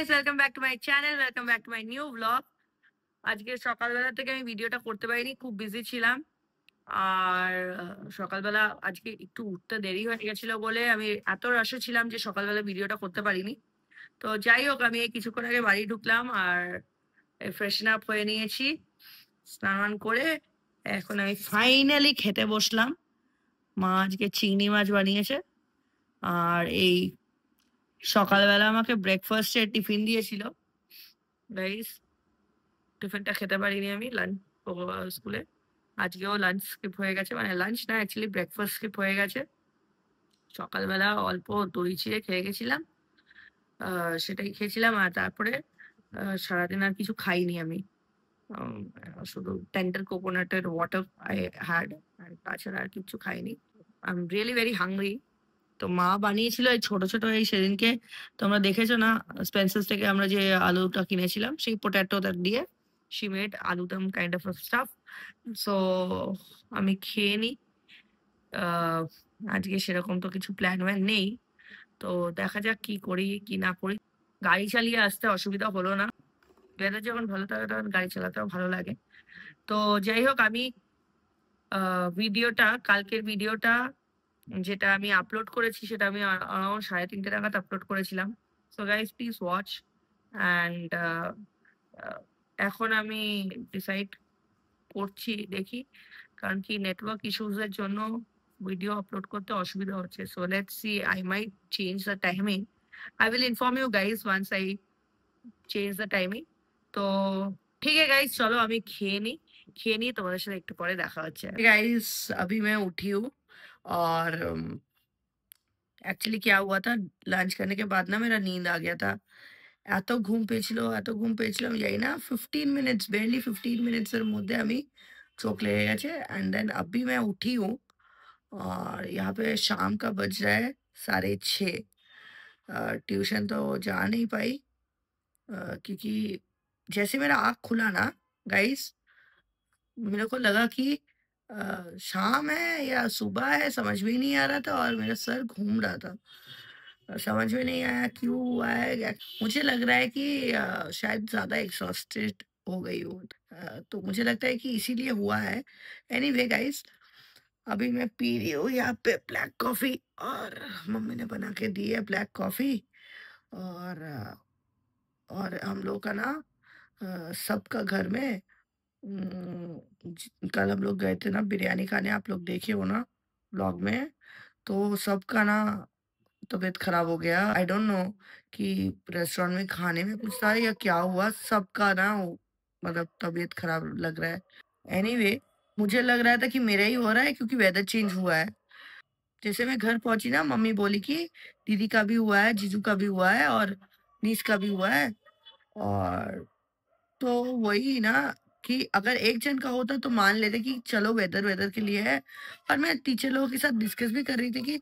Guys, welcome back to my channel, welcome back to my new blog. আজকে সকালবেলা থেকে আমি ভিডিওটা করতে পারিনি, খুব বিজি ছিলাম। আর সকালবেলা আজকে একটু উঠতে দেরি হয়ে গেছিল বলে আমি এত রাশে ছিলাম যে সকালবেলা ভিডিওটা করতে পারিনি। তো যাই হোক, আমি এই কিছুক্ষণ আগে বাড়ি ঢুকলাম আর ফ্রেশন আপ হয়ে নিয়েছি, স্নান করে এখন আমি ফাইনালি খেতে বসলাম। মা আজকে চিংড়ি মাছ বানিয়েছে আর এই সকালবেলা আমাকে ব্রেকফাস্টে টিফিন দিয়েছিল। গাইস, টিফিনটা খেতে পারিনি আমি লাঞ্চ স্কুলে। আজকেও লাঞ্চ স্কিপ হয়ে গেছে, মানে লাঞ্চ না, অ্যাকচুয়ালি ব্রেকফাস্ট স্কিপ হয়ে গেছে। সকালবেলা অল্প দই চিড়ে খেয়ে গেছিলাম, সেটাই খেয়েছিলাম। আর তারপরে সারাদিন আর কিছু খাইনি আমি, শুধু টেন্ডার কোকোনাটের ওয়াটার আই হ্যাড, আর তাছাড়া আর কিছু খাইনি। I am really very hungry. তো মা বানিয়েছিল এই ছোট ছোট, এই সেদিনকে তোমরা দেখেছো না, স্পেন্সার্স থেকে আমরা যে আলুটা কিনেছিলাম সেই পোট্যাটোটা দিয়ে she made aludam kind of a stuff. So আমি খেয়ে নিই। আজকে সেরকম তো কিছু প্ল্যান ওয়ান নেই, তো দেখা যাক কি করি কি না করি। গাড়ি চালিয়ে আসতে অসুবিধা হলো না, ওয়েদার যখন ভালো থাকে তখন গাড়ি চালাতেও ভালো লাগে। তো যাই হোক, আমি কালকের ভিডিওটা যেটা আমি আপলোড করেছি সেটা আমি অ্যারাউন্ড 3:30 নাগাদ আপলোড করেছিলাম। So guys, please watch. And এখন আমি ডিসাইড করছি, দেখি, কারণ কি নেটওয়ার্ক ইস্যুজের জন্য ভিডিও আপলোড করতে অসুবিধা হচ্ছে। So let's see, I might change the timing. I will inform you guys once I change the timing. তো ठीक है गाइस, चलो আমি খেয়ে নি তোমাদের সাথে একটু পরে দেখা হচ্ছে। गाइस, अभी मैं उठी हूँ और एक्चुअली क्या हुआ था, लंच करने के बाद ना मेरा नींद आ गया था। এত ঘুম পেয়েছিল যাই না, 15 मिनट्स, बेरली 15 मिनट्स এর মধ্যে আমি চোখ লেগে গেছে। एंड देन अभी मैं उठी हूँ और यहाँ पे शाम का बज रहा है 6:30। ट्यूशन तो जा नहीं पाई, क्योंकि जैसे मेरा आँख खुला ना गाइस, मेरे को लगा कि शाम है या सुबह है, समझ में ही नहीं आ रहा था और मेरा सर घूम रहा था। समझ में नहीं आया क्यों हुआ है क्या। मुझे लग रहा है कि शायद ज़्यादा एग्जॉस्टेड हो गई हूँ, तो मुझे लगता है कि इसीलिए हुआ है। एनीवे गाइस, अभी मैं पी रही हूँ यहाँ पे ब्लैक कॉफ़ी, और मम्मी ने बना के दी है ब्लैक कॉफ़ी। और हम लोग का ना सबका घर में कल हम लोग गए थे ना बिरयानी खाने, आप लोग देखे हो ना ब्लॉग में, तो सबका ना तबीयत खराब हो गया। आई डोंट नो कि रेस्टोरेंट में खाने में कुछ था या क्या हुआ, सबका ना मतलब तबीयत खराब लग रहा है। एनीवे, मुझे लग रहा था कि मेरा ही हो रहा है क्योंकि वेदर चेंज हुआ है। जैसे मैं घर पहुंची ना, मम्मी बोली कि दीदी का भी हुआ है, जीजू का भी हुआ है और नीस का भी हुआ है। और तो वही ना, कि अगर एक जन का होता तो मान लेते कि चलो वेदर के लिए है। और मैं टीचर लोगों के साथ डिस्कस भी कर रही थी कि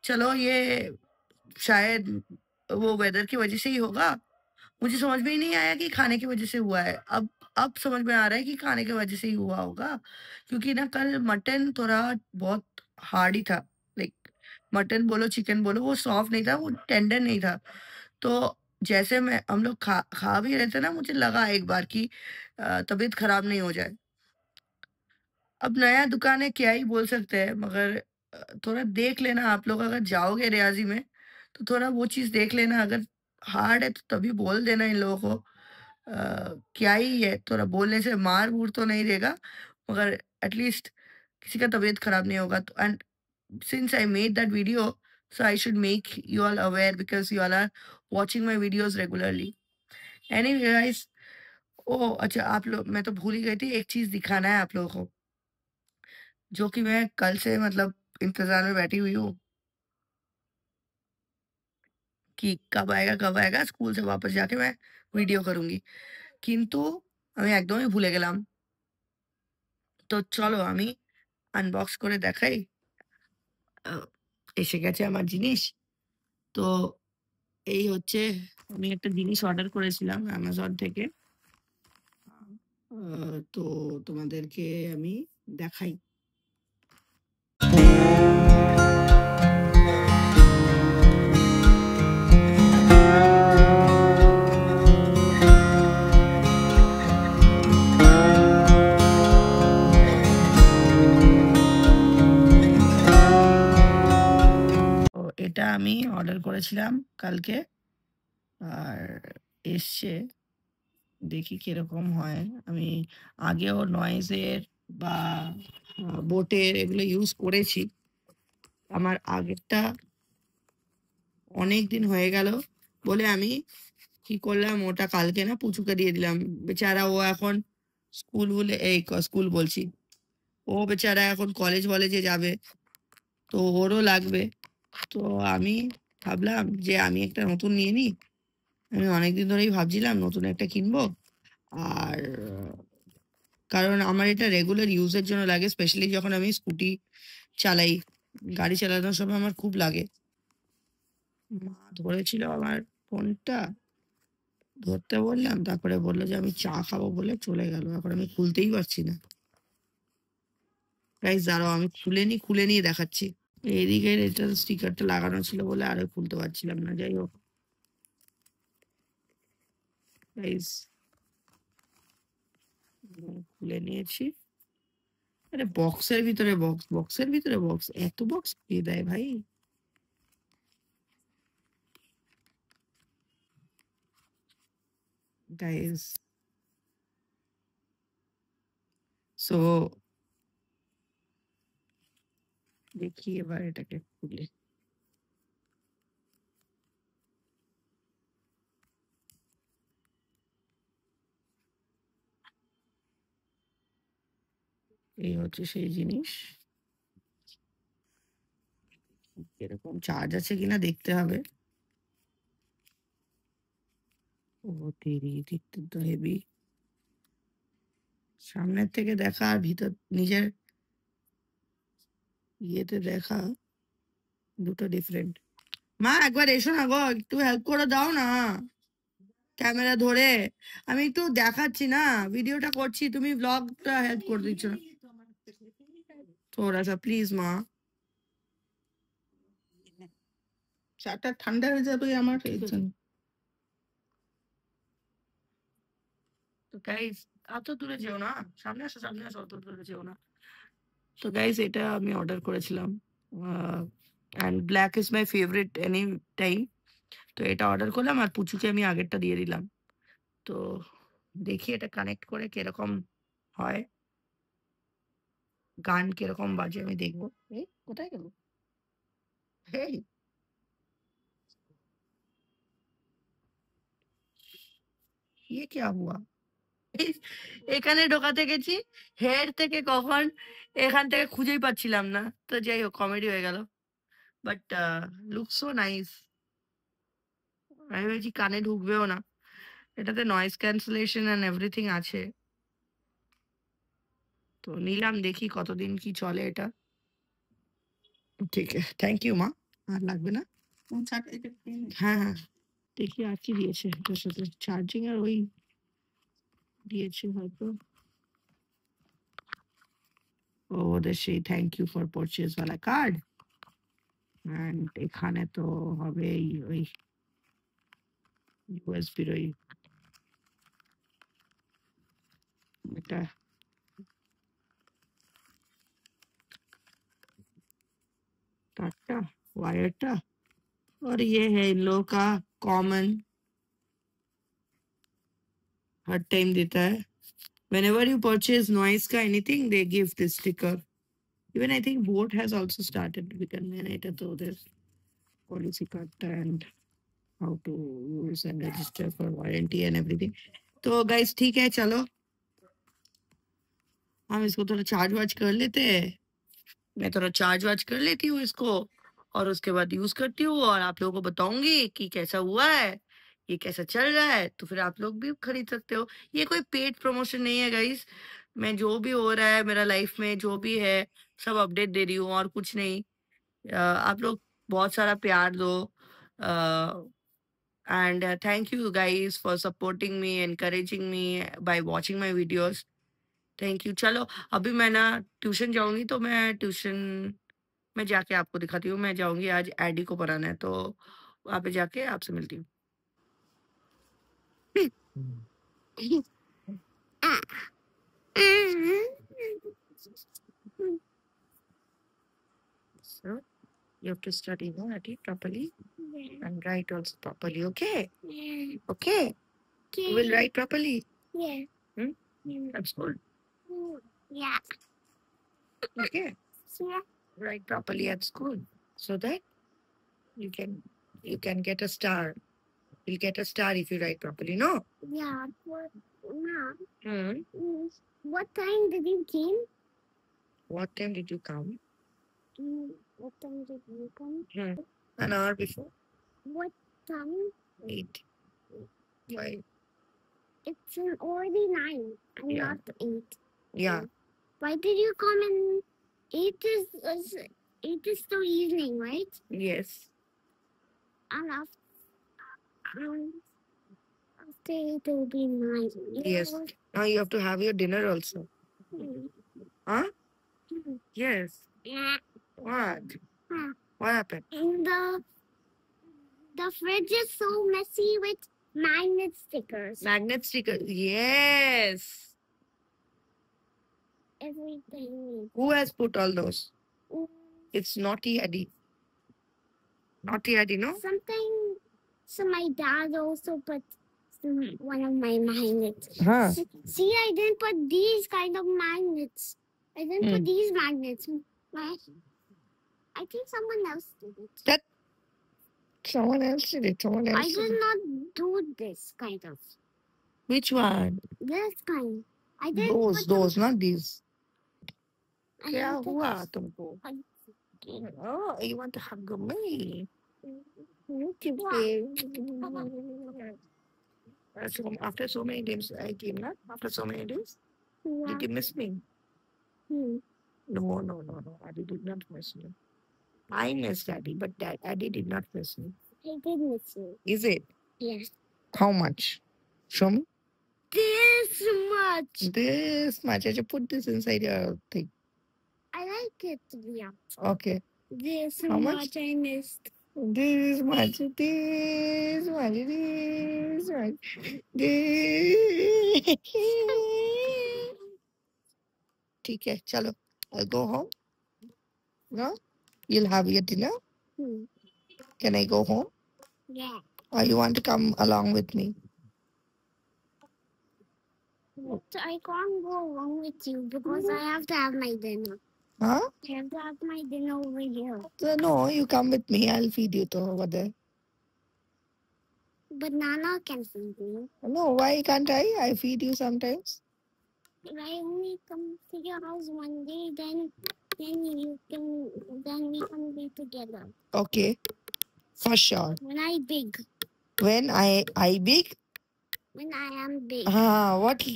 चलो ये शायद वो वेदर की वजह से ही होगा। मुझे समझ में ही नहीं आया कि खाने की वजह से हुआ है। अब समझ में आ रहा है कि खाने की वजह से ही हुआ होगा, क्योंकि ना कल मटन थोड़ा बहुत हार्ड ही था। लाइक मटन बोलो चिकन बोलो, वो सॉफ्ट नहीं था, वो टेंडर नहीं था। तो जैसे हम लोग खा भी रहे थे ना, मुझे लगा एक बार कि तबीयत खराब नहीं हो जाए। अब नया दुकान है, क्या ही बोल सकते हैं, मगर थोड़ा देख लेना आप लोग, अगर जाओगे रियाजी में तो थोड़ा वो चीज़ देख लेना। अगर हार्ड है तो तभी बोल देना इन लोगों को। क्या ही है, थोड़ा बोलने से मार वूर तो नहीं देगा, मगर एटलीस्ट किसी का तबीयत खराब नहीं होगा। तो and since I made that video, so I should make you all aware because you all are watching my videos regularly. Anyway guys, ओह अच्छा, आप लोग, मैं तो भूल ही गई थी, एक चीज़ दिखाना है आप लोगों को, जो कि मैं कल से मतलब इंतज़ार में बैठी हुई हूँ कि कब आएगा, स्कूल से वापस जाके मैं ভিডিও কरूँगी। কিন্তু আমি একদমই ভুলে গেলাম। তো চলো আমি আনবক্স করে দেখাই। আ এসে গেছে আমার জিনিস। তো এই হচ্ছে, আমি একটা জিনিস অর্ডার করেছিলাম Amazon থেকে। তো তোমাদেরকে আমি দেখাই। করেছিলাম কালকে, আর এসছে। দেখি কিরকম হয়। আমি আগেও নয়েজের বা বোটের এগুলো ইউজ করেছি। আমার আগেরটা অনেক দিন হয়ে গেল বলে আমি কি করলাম, ওটা কালকে না পুচুকে দিয়ে দিলাম। বেচারা ও এখন স্কুল বলছি, ও বেচারা এখন কলেজে যাবে, তো ওরও লাগবে। তো আমি ভাবলাম যে আমি একটা নতুন নিয়ে নিই। আমি অনেকদিন ধরেই ভাবছিলাম নতুন একটা কিনবো। আর কারণ আমার এটা রেগুলার ইউজের জন্য লাগে, স্পেশালি যখন আমি স্কুটি চালাই, গাড়ি চালানোর সময় আমার খুব লাগে। মা ধরেছিল আমার ফোনটা, ধরতে বললাম, তারপরে বললো যে আমি চা খাবো বলে চলে গেল। এখন আমি খুলতেই পারছি না। গাইস দাঁড়াও, আমি খুলে নিয়ে দেখাচ্ছি। এইদিকে এটা স্টিকারটা লাগানো ছিল বলে আরো খুলতে পারছিলাম না। যাই হোক গাইস, খুলে নিয়েছি। আরে বক্সের ভিতরে বক্স, এত বক্স কে দেয় ভাই? গাইস, সো দেখি এবার এটাকে খুলে। এই হচ্ছে সেই জিনিস। এরকম চার্জ আছে কিনা দেখতে হবে। ও তেরি, দেখতে তো হেভি। সামনের থেকে দেখা আর ভিতর নিজের ইয়েতে দেখা দুটো ডিফারেন্ট। মা একবার এসো না গো, একটু হেল্প করে দাও না ক্যামেরা ধরে। আমি একটু দেখাচ্ছি না, ভিডিওটা করছি, তুমি ব্লগটা হেল্প করে দিচ্ছ না। থোড়া সা প্লিজ মা। চাটা ঠান্ডা হয়ে যাবে আমার এই জন্য। তো গাইস, এত দূরে যেও না, সামনে আসো, অত দূরে যেও না। তো গাইস, এটা আমি অর্ডার করেছিলাম, and black is my favourite any time. তো এটা অর্ডার করলাম আর পুচুকে আমি আগেরটা দিয়ে দিলাম। তো দেখি এটা কানেক্ট করে কিরকম হয়, গান কিরকম বাজে আমি দেখবো। এই কোথায় গেল? হেই, ইয়ে क्या हुआ? এখানে ঢোকাতে গেছি, হেড থেকে কখন এখান থেকে খুঁজেই পাচ্ছিলাম না। তো যাই হোক, কমেডি হয়ে গেল। But look so nice. আমি ভেবেছি কানে ঢুকবেও না। এটাতে নয়েজ ক্যান্সেলেশন অ্যান্ড এভরিথিং আছে। তো নিলাম, দেখি কতদিন কি চলে এটা। ঠিক আছে, থ্যাংক ইউ মা। আর লাগবে না। হ্যাঁ হ্যাঁ, দেখি আর কি দিয়েছে এটার সাথে। চার্জিং আর ওই দিয়েছে হয়তো। ও ওদের সেই থ্যাংক ইউ ফর পারচেজ ওয়ালা কার্ড। অ্যান্ড এখানে তো হবে ওই ইউএসবির ওই এটা तारটা, वायरটা। और ये है इन लोगों का कॉमन, हर टाइम देता है। Whenever you purchase noise का anything, they give this sticker. Even I think Boat has also started because मैंने এটা তো ওদের policy কার্ডটা and how to use and register for warranty and everything. तो guys ठीक है, चलो हम इसको थोड़ा चार्ज वार्ज कर लेते हैं। मैं थोड़ा चार्ज वार्ज कर लेती हूँ इसको, और उसके बाद यूज करती हूँ और आप लोगों को बताऊंगी कि कैसा हुआ है, ये कैसा चल रहा है। तो फिर आप लोग भी खरीद सकते हो। ये कोई पेड प्रमोशन नहीं है गाइस। मैं जो भी हो रहा है मेरा लाइफ में, जो भी है, सब अपडेट दे रही हूँ और कुछ नहीं। आप लोग बहुत सारा प्यार दो, and thank you guys for supporting me, encouraging me by watching my videos. Thank you. चलो, अभी मैं ना ट्यूशन जाऊंगी, तो मैं ट्यूशन में जाके आपको दिखाती हूँ। मैं जाऊंगी आज एडी को पढ़ाना है, तो वहां पे जाके आपसे मिलती हूँ। So you have to study, no, Adi, properly. And write also properly, okay? Okay? You will write properly. That's good. Okay? Write properly at school so that you can get a star. You'll get a star if you write properly, no? Hmm. What time did you came? What time did you come? What time did you come? An hour before. What time? 8. Why? It's already 9 and Yeah. not 8. Yeah. Why did you come in 8 is still evening, right? Yes. And after 8 it will be 9. Yes. Now you have to have your dinner also. Huh? Yes. What? What happened? And the fridge is so messy with magnet stickers. Magnet sticker. Yes. Everything. Who has put all those? Mm, It's Naughty Eddie. Naughty Eddie, no? So my dad also put one of my magnets. Huh. See, I didn't put these kind of magnets. I didn't put these magnets. Right? I think someone else did it. That someone else did it. Someone else. I did not do this kind of. Which one? This kind. I didn't Those, not these. I क्या didn't put हुआ this. तुमको? Oh, you want to hug me? So after so many days I came, not after so many days. Yeah. Did you miss me? Hmm. No. Daddy did not miss me. I missed Daddy, but Daddy did not miss me. I did miss you. Is it? Yes. How much? Show me. This much. This much. I should put this inside your thing. I like it to be up. Okay. This How much? much I missed. This much. This much. This much. This. ठीक है चलो I'll go home. No? You'll have your dinner? Hmm. Can I go home? Yeah. Or you want to come along with me? But I can't go along with you because I have to have my dinner. Huh? I have to have my dinner over here. So, no, you come with me. I'll feed you to over there. But Nana can feed me. No, why can't I? I feed you sometimes. If I only come to your house one day, then we can be together. Okay. For sure. When I big. When I big? When I am big.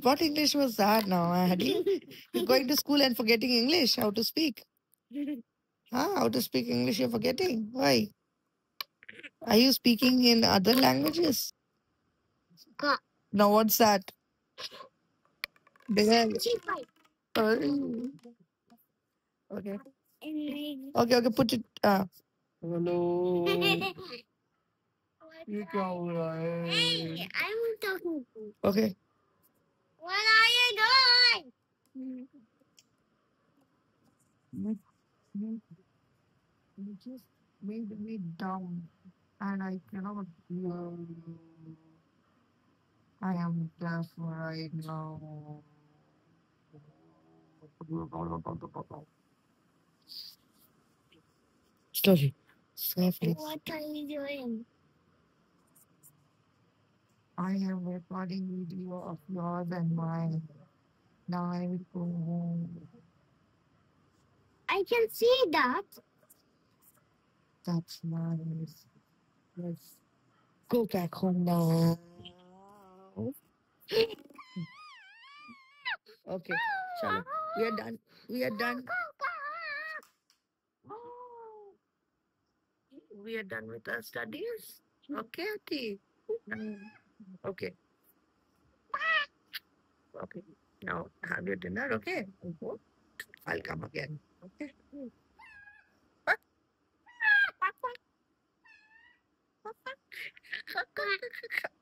What English was that now, Hadi? You're going to school and forgetting English, how to speak. How to speak English you're forgetting? Why? Are you speaking in other languages? Now what's that? Okay. Okay, put it. Hello. ये क्या हो रहा है? Hey, I'm talking to you. Okay. What are you doing? You just made me down, and I cannot hear. I am deaf right now. Slowly, softly. What are you doing? I am recording video of yours and mine. Now I will go home. I can see that. That's nice. Let's go back home now. Okay, chalo. We are done. We are done. We are done with our studies. Okay, Ati. Okay. Okay. Now have your dinner, okay? I'll come again. Okay.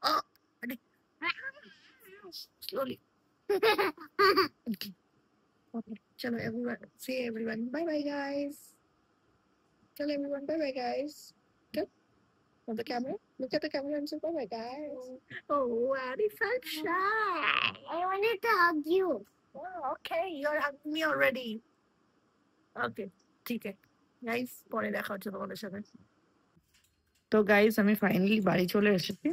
Oh, Adi. Slowly. Okay. Chalo, everyone. Say everyone. Bye bye, guys. Tell everyone bye bye, guys. Good. On the camera. Look at the camera and say, "Oh my guys." Oh, Annie felt shy. I wanted to hug you. Oh, okay, you're hugging me already. Okay, ঠিক আছে। Guys পরে দেখা হচ্ছে তোমাদের সাথে। তো guys আমি finally বাড়ি চলে এসেছি।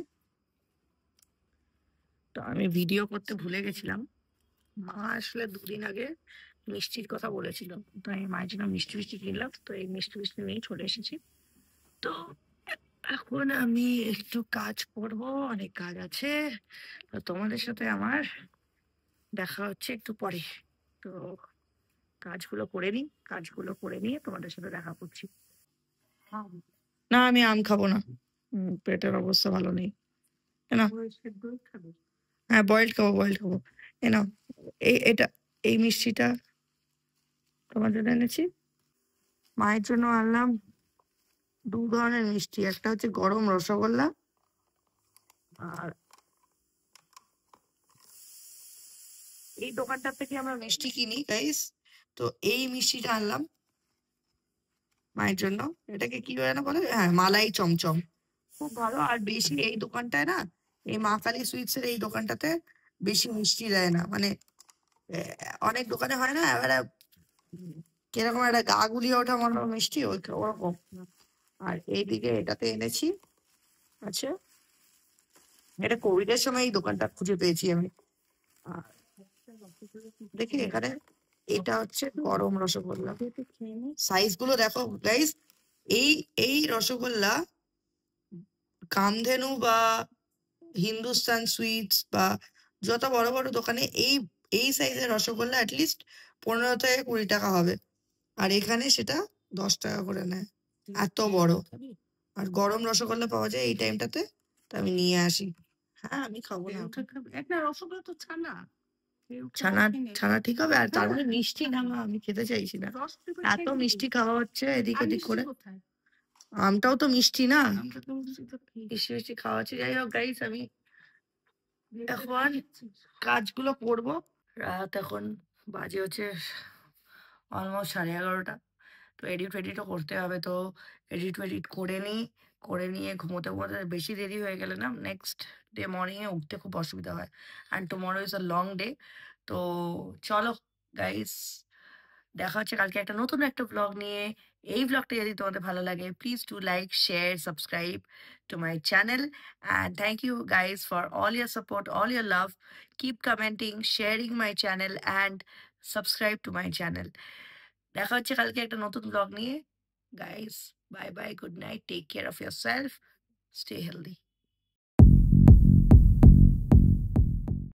তো আমি ভিডিও করতে ভুলে গেছিলাম। মা আসলে ২ দিন আগে মিষ্টির কথা বলেছিল। তো আমি মায়ের জন্য মিষ্টি কিনলাম। তো এই মিষ্টি নিয়েই চলে এসেছি। তো এখন আমি একটু কাজ করব, অনেক কাজ আছে। তো তোমাদের সাথে আমার দেখা হচ্ছে একটু পরে। তো কাজগুলো করে নিই, কাজগুলো করে নিয়ে তোমাদের সাথে দেখা করছি। না আমি আম খাবো না। পেটের অবস্থা ভালো নেই। এ নাও। হ্যাঁ, বয়েলড খাবো। এ নাও। এটা এই মিষ্টিটা তোমার জন্য এনেছি। মায়ের জন্য আনলাম ২ ধরনের মিষ্টি। একটা হচ্ছে গরম রসগোল্লা আর এই দোকানটা থেকে আমরা মিষ্টি কিনি গাইস। তো এই মিষ্টিটা আনলাম মায়ের জন্য। এটাকে কি যেন বলে? হ্যাঁ, মালাই চমচম। খুব ভালো। আর বেশি এই দোকানটায় না, এই মা কালী সুইটস এর এই দোকানটাতে বেশি মিষ্টি দেয় না। মানে অনেক দোকানে হয় না এবারে কিরকম একটা গা গুলিয়ে ওঠা মনে হয় মিষ্টি, ওরকম। আর এইদিকে এটাতে এনেছি আচ্ছা, এটা কোভিড এর সময় এই দোকানটা খুঁজে পেয়েছি আমি। আর দেখি এখানে এটা হচ্ছে গরম রসগোল্লা। সাইজ গুলো দেখো গাইস। এই এই রসগোল্লা কামধেনু বা হিন্দুস্তান সুইটস বা যত বড় বড় দোকানে এই সাইজের রসগোল্লা অ্যাটলিস্ট ১৫ থেকে ২০ টাকা হবে। আর এখানে সেটা ১০ টাকা করে নেয়। এত বড়। আর গরম রসগোল্লা পাওয়া যায় এই টাইমটাতে। তো আমি নিয়ে আসি। হ্যাঁ, আমি খাবো না। একটা রসগোল্লা তো ছানা। ছানা ছানা ঠিক হবে। আর তার মধ্যে মিষ্টি না, মা আমি খেতে চাইছি না। রস পেপার এত মিষ্টি খাওয়া হচ্ছে এদিক আর ওদিক মিষ্টি করে। কোথায়? আমটাও তো মিষ্টি না? আমরা তো মিষ্টি তো খেয়েছি। মিষ্টি খাওয়া হচ্ছে। যাই হোক গাইস, আমি এখন কাজগুলো করবো। রাত এখন বাজে হচ্ছে অলমোস্ট 11:30। তো এডিটও করতে হবে। তো এডিট করে নিয়ে ঘুমোতে বেশি দেরি হয়ে গেলে না নেক্সট ডে মর্নিং এ উঠতে খুব অসুবিধা হয়। And tomorrow is a long day. তো চলো গাইস, দেখা হচ্ছে কালকে নতুন একটা ব্লগ নিয়ে। এই ব্লগটা যদি তোমাদের ভালো লাগে, please do like, share, subscribe to my channel. And thank you guys for all your support, all your love. Keep commenting, sharing my channel and subscribe to my channel. দেখা হচ্ছে কালকে একটা নতুন ব্লগ নিয়ে। Guys bye bye, good night, take care of yourself, stay healthy.